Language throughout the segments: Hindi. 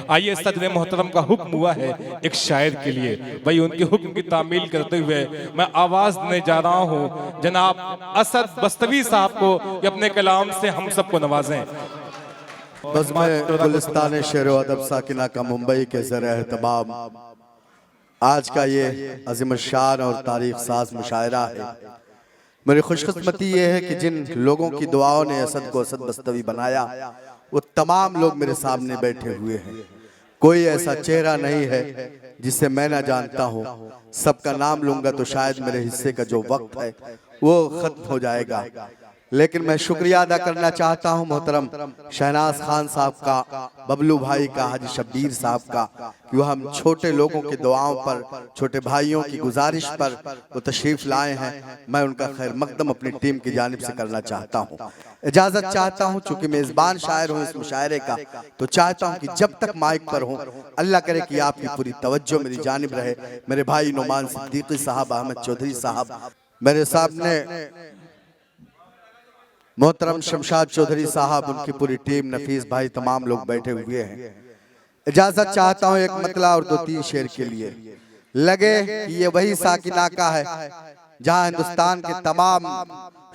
आइए सदर मोहतरम का हुक्म हुआ है एक शायर के लिए, भाई उनके हुक्म की तामील करते हुए मैं आवाज देने जा रहा हूँ जनाब असद बस्तवी साहब को कि अपने कलाम से हम सबको नवाजें। बज़्म गुलिस्तान शेर व अदब साकिना का मुंबई के ज़र एहतमाम आज का ये अज़ीम शान और तारीख साज मुशायरा है। मेरी खुशकिस्मती ये है कि जिन लोगों की दुआओं ने असद को असद बस्तवी बनाया वो तमाम लोग मेरे सामने बैठे हुए हैं। कोई ऐसा चेहरा नहीं है जिसे मैं ना जानता हूँ। सबका नाम लूंगा तो शायद मेरे हिस्से का जो वक्त है वो खत्म हो जाएगा। लेकिन मैं शुक्रिया अदा करना चाहता हूं मोहतरम शहनाज खान साहब का, बबलू भाई का, हाजी शब्बीर साहब का कि वह हम छोटे लोगों की दुआओं पर, छोटे भाइयों की गुजारिश पर वो तशरीफ लाए हैं। मैं उनका खैर मकदम अपनी टीम की जानिब से करना चाहता हूं। इजाजत चाहता हूं, चूंकि मेजबान शायर हूं इस मुशायरे का, तो चाहता हूं कि जब तक माइक पर हूं अल्लाह करे कि आपकी पूरी तवज्जो मेरी जानिब रहे। मेरे भाई नुमान सिद्दीकी साहब, अहमद चौधरी साहब, मेरे सामने मोहतरम शमशाद चौधरी साहब, उनकी पूरी टीम, नफीस भाई, तमाम लोग बैठे हुए हैं। इजाजत चाहता हूं एक मतला और 2-3 शेर के लिए। लगे कि ये वही साकिना का है जहां हिंदुस्तान के तमाम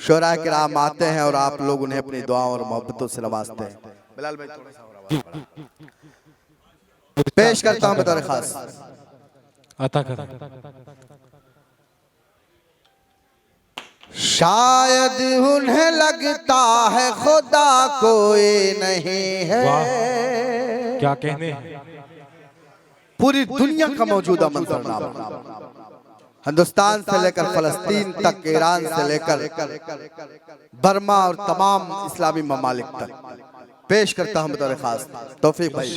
शोरा किराम आते हैं और आप लोग उन्हें अपनी दुआओं और मोहब्बतों से नवाजते हैं। बिलाल भाई थोड़ा सा पेश करता हूं बतौर खास। अता कर शायद उन्हें लगता है खुदा कोई नहीं है। क्या कहने हैं? पूरी दुनिया का मौजूदा मंजरनामा, हिंदुस्तान से लेकर फलस्तीन तक, ईरान से लेकर बर्मा और तमाम इस्लामी ममालिक तक पेश करता हूं बतौर खास तौफीक भाई।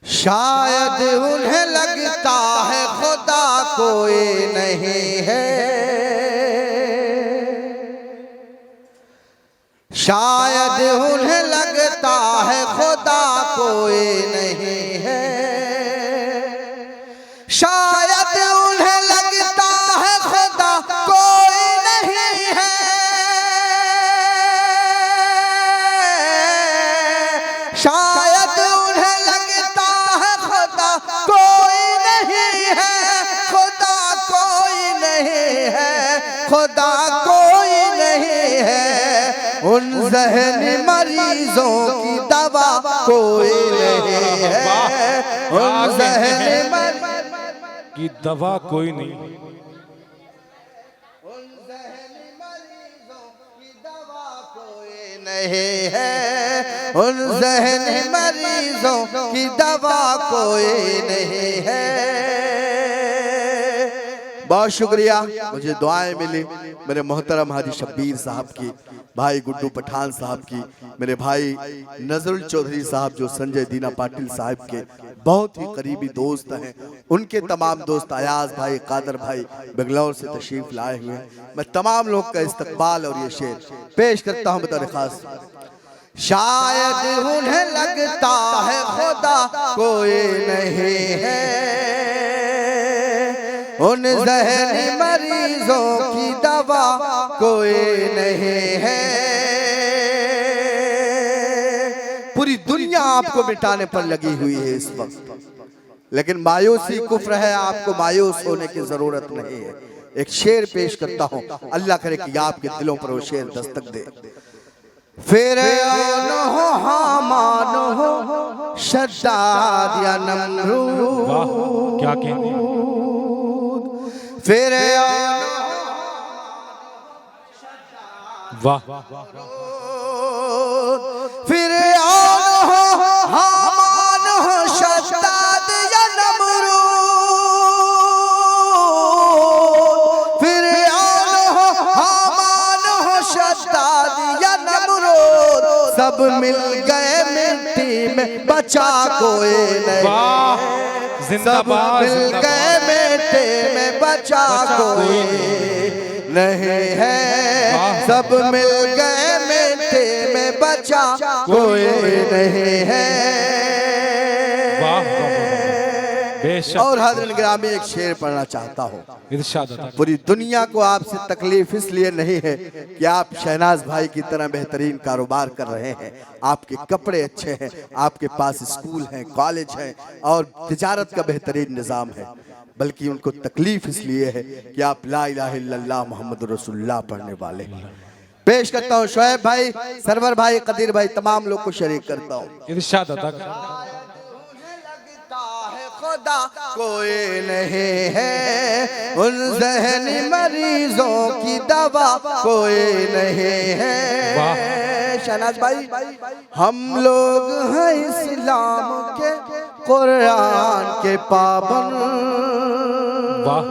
शायद उन्हें लगता है खुदा कोई नहीं है, शायद उन्हें लगता है खुदा कोई नहीं है, शायद उन्हें लगता है खुदा कोई नहीं है, शायद उन्हें लगता है खुदा कोई नहीं है, खुदा कोई नहीं है, खुदा कोई नहीं है। उन ज़हनी मरीजों की दवा कोई नहीं है, उन ज़हनी की दवा कोई नहीं, उन ज़हनी मरीजों की दवा कोई नहीं है, उन ज़हनी मरीजों की दवा कोई नहीं है। बहुत शुक्रिया, मुझे दुआएं मिली मेरे मोहतरम हाजी शब्बीर साहब की, भाई गुड्डू पठान साहब की, मेरे भाई नजरुल चौधरी साहब जो संजय दीना पाटिल साहब के बहुत ही करीबी दोस्त हैं, उनके तमाम दोस्त अयाज भाई, कादर भाई बेंगलौर से तशरीफ लाए हुए हैं। मैं तमाम लोग का इस्तकबाल और ये शेर पेश करता हूँ बतौर खास। शायद उन्हें लगता है खुदा कोई नहीं है, उन ज़हनी मरीजों की दवा कोई नहीं है। पूरी दुनिया आपको मिटाने पर लगी हुई है इस वक्त, लेकिन मायूसी कुफ्र है, आपको मायूस होने की जरूरत नहीं है। एक शेर पेश करता हूं, अल्लाह करे कि आपके दिलों पर वो शेर दस्तक दे। फिरऔन हो, हामान हो, शद्दाद या नमरूद, क्या कहने? फिरऔन वाह, फिरऔन हो, हामान हो, शद्दाद या नमरूद, फिरऔन हो, हामान हो, शद्दाद या नमरूद, सब मिल गए मिट्टी में बचा कोई नहीं, सब मिल गए मिट्टी में बचा कोई नहीं है, सब मिल गए मिट्टी में बचा कोई नहीं है। बेशक। और हज़रत गिरामी एक शेर पढ़ना चाहता हूँ। इरशाद अता पूरी दुनिया को आपसे तकलीफ इसलिए नहीं है कि आप शहनाज भाई की तरह बेहतरीन कारोबार कर रहे हैं, आपके कपड़े अच्छे हैं, आपके पास स्कूल हैं, कॉलेज हैं और तिजारत का बेहतरीन निज़ाम है, बल्कि उनको तकलीफ इसलिए है कि आप ला इलाहा इल्लल्लाह मोहम्मद रसूलुल्लाह पढ़ने वाले हैं। पेश करता हूँ शोएब भाई, सरवर भाई, कदीर भाई, तमाम लोग को शरीक करता हूँ। इरशाद अता खुदा कोई नहीं है, उन ज़हनी मरीजों की दवा कोई नहीं है। शहनाज भाई, हम लोग हैं इस्लाम के कुरान के पाबंद, वाह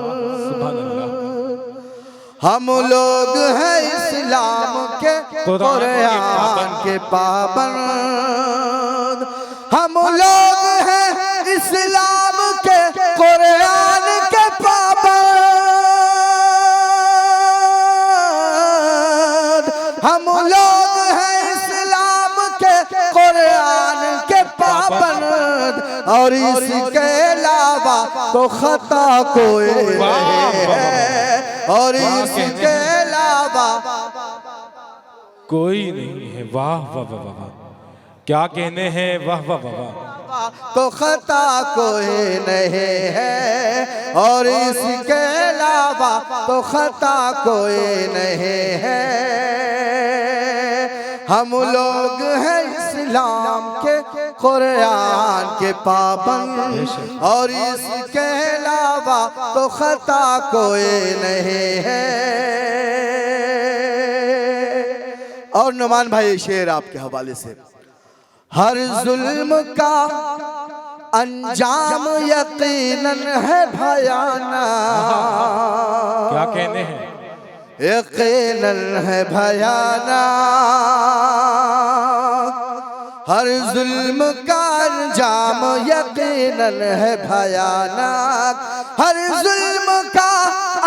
सुभान अल्लाह। हम लोग हैं इस्लाम के कुरान के पाबंद, हम लोग हैं इस्लाम के कुरान के पाबंद, हम लोग हैं इस्लाम के कुरान के पाबंद, और इसके अलावा तो खता कोई नहीं है, और इसके अलावा कोई नहीं है। वाह वाह वाह वाह, क्या कहने हैं, वाह वाह वाह वाह। तो खता कोई नहीं है, और इसके अलावा तो खता कोई नहीं है। हम लोग हैं इस्लाम के कुरान के पाबंद, और इसके अलावा तो खता कोई नहीं है। और नुमान भाई शेर आपके हवाले से, हर जुल्म का अंजाम यकीनन है भयानक, क्या कहने हैं, यकीनन है भयानक, हर जुल्म का अंजाम यकीनन है भयानक, हर जुल्म का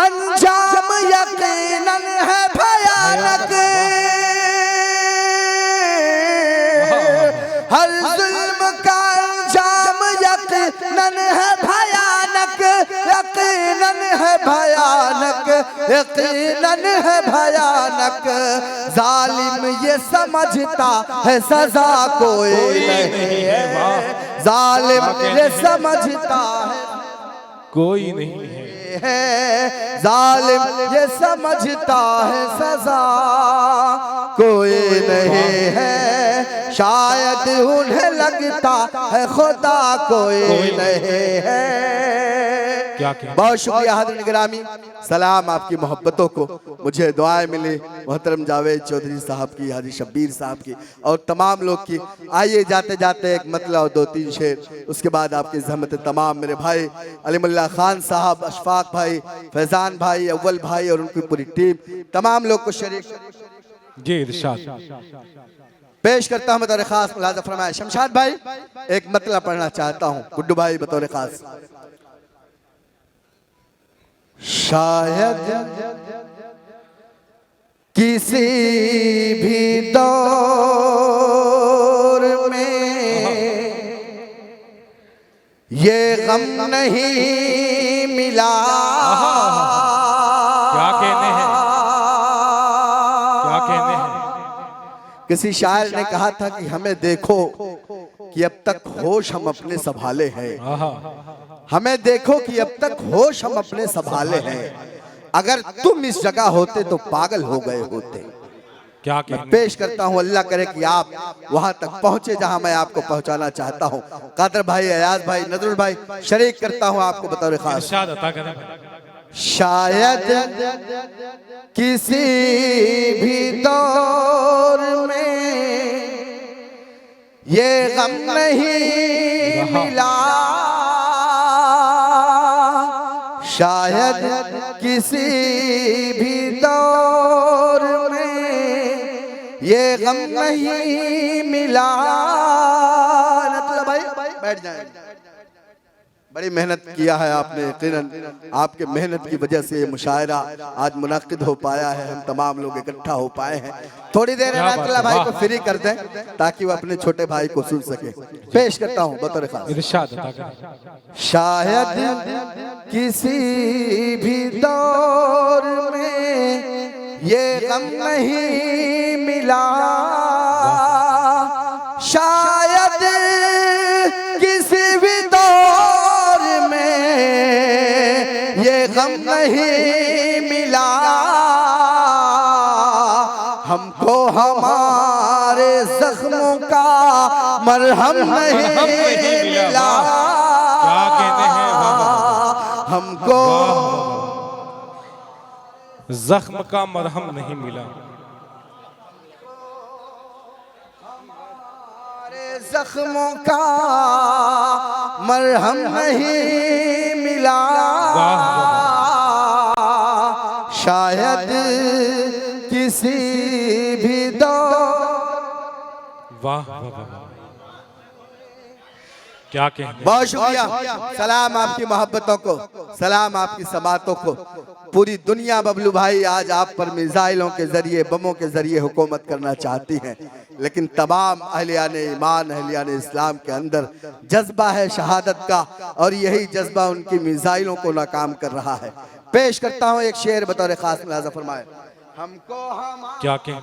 अंजाम यकीनन है भयानक, हर जुल्म का अंजाम यकीनन है भयानक, यकीनन है भयानक, यकीनन है भयानक। जालिम ये समझता है सजा कोई नहीं है, जालिम ये समझता है कोई नहीं है, जालिम ये समझता है सजा कोई नहीं है, शायद उन्हें लगता है खुदा कोई नहीं है। बहुत शुक्रिया हज़रत गिरामी, सलाम आपकी मोहब्बतों को, मुझे दुआएं मिली मोहतरम जावेद चौधरी साहब की, हाजी शब्बीर साहब की और तमाम लोग की। आइए जाते जाते एक मतलब और 2-3 शेर, उसके बाद आपकी ज़हमत तमाम मेरे भाई अलीमुल्लाह खान साहब, अशफाक भाई, फैजान भाई, अव्वल भाई और उनकी पूरी टीम, तमाम लोग को शरीक जी इरशाद पेश करता हूँ बतौर खास। मुलाज़ा फरमाए शमशाद भाई, एक मतलब पढ़ना चाहता हूँ, गुड्डू भाई बतौर खास। शायद किसी भी दौर में ये गम नहीं मिला, क्या कहने हैं, क्या कहने हैं। किसी शायर ने कहा था कि हमें देखो कि अब तक होश हम अपने संभाले हैं, हमें देखो कि अब तक होश हम अपने संभाले हैं, अगर तुम इस जगह होते तो पागल हो गए होते। क्या मैं पेश करता हूँ, अल्लाह करे कि आप वहां तक पहुंचे जहां मैं आपको पहुंचाना चाहता हूँ। कादर भाई, अयाज भाई, नजरुल भाई, शरीक करता हूँ आपको बतौर खास। इरशाद अता करें। शायद किसी भी दौर में ये गम नहीं मिला, शायद किसी भी दौर में ये गम नहीं मिला। मतलब भाई बैठ जाए, बड़ी मेहनत किया है आपने, यकीनन आपके मेहनत की वजह से ये मुशायरा आज मुनक्किद हो पाया है, हम तमाम लोग इकट्ठा हो पाए हैं। थोड़ी देर इनायतुल्लाह भाई को फ्री कर दें ताकि वो अपने छोटे भाई को सुन सके। पेश करता हूँ बतौर खास। इरशाद अता करें। शायद किसी भी दौर में ये गम नहीं मिला, शायद किसी भी दौर में ये गम नहीं मिला, हमको हमारे जख्मों का मरहम नहीं मिला, क्या कहते हैं हमको जख्म का मरहम नहीं मिला, जख्मों का मरहम नहीं मिला, शायद किसी भी दौर। वाह वाह वाह, क्या कहते। बहुत शुक्रिया, सलाम आपकी मोहब्बतों को, सलाम आपकी समातों को। पूरी दुनिया बबलू भाई आज आप पर मिसाइलों के जरिए, बमों के जरिए हुकूमत करना चाहती है, लेकिन तमाम अहलियाने ईमान, अहलियाने इस्लाम के अंदर जज्बा है शहादत का, और यही जज्बा उनकी मिसाइलों को नाकाम कर रहा है। पेश करता हूँ एक शेर बतौर खास मुलाज़ा फरमाए। हमको क्या कहते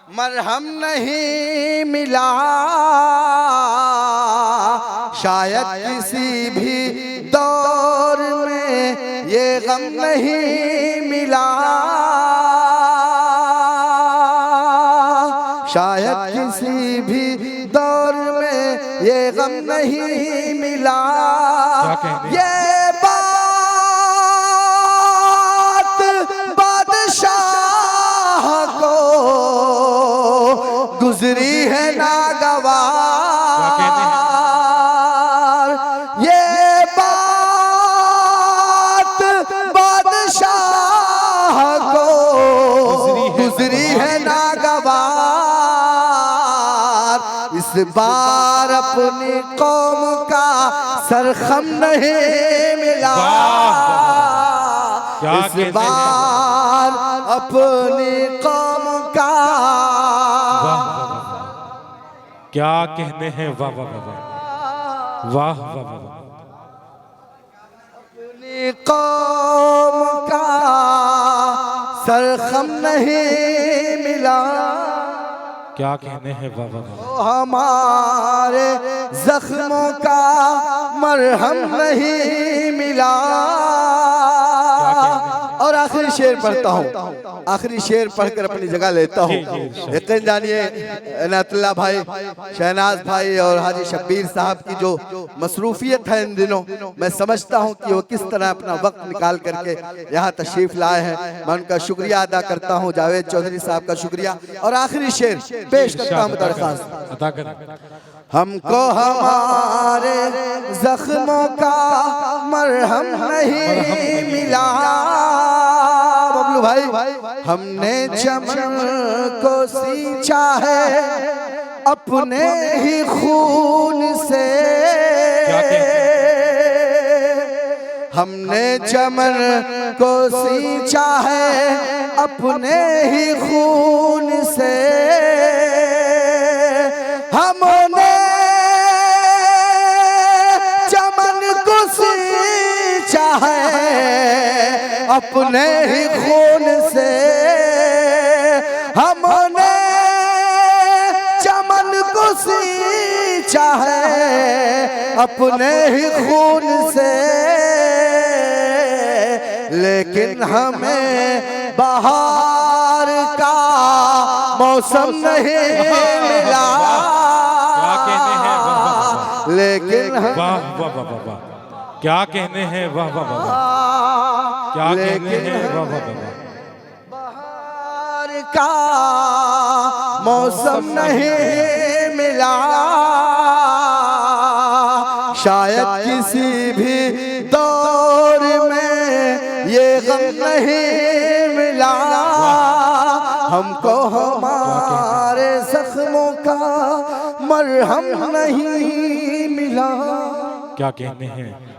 मरहम नहीं मिला, शायद किसी भी दौर में ये गम नहीं मिला, शायद किसी भी दौर में ये गम नहीं मिला। ये गुजरी है नागवार, ये बात बादशाह को गुजरी है नागवार, इस बार अपनी कौम का सरखम नहीं मिला, इस बार अपनी कौम का। क्या कहते हैं, वाह वाह वाह वाह वाह वाह वाह, अपनी कौम का सरखम नहीं मिला, क्या कहते हैं, वाह वाह वाह, हमारे जख्मों का मरहम नहीं मिला। और आखिरी शेर पढ़ता हूँ, आखिरी शेर पढ़कर अपनी जगह लेता हूँ। यकीन जानिए इनायतुल्लाह भाई, शहनाज भाई और हाजी शब्बीर साहब की जो मसरूफियत है इन दिनों, मैं समझता हूँ कि वो किस तरह अपना वक्त निकाल करके यहाँ तशरीफ लाए हैं। मैं उनका शुक्रिया अदा करता हूँ, जावेद चौधरी साहब का शुक्रिया। और आखिरी शेर पेश करता हूँ दरख्वास्त अता करें। हमको हमारे जख्मों का मरहम नहीं मिला, बबलू भाई हमने चमन को सींचा है अपने ही खून से, हमने चमन को सींचा है अपने ही खून से, हमने चमन को सींचा है अपने ही खून से, हमने चमन को सींचा है अपने ही खून से, लेकिन हमें बहार का मौसम नहीं मिला, लेकिन वाह वाह वाह वाह वाह, क्या कहने हैं, वाह वाह वाह वाह, क्या कहने हैं, वाह वाह वाह, बहार का मौसम नहीं मिला, शायद किसी भी दौर में ये गम नहीं मिला, हमको हमारे जख्मों का मरहम नहीं मिला। क्या कहते हैं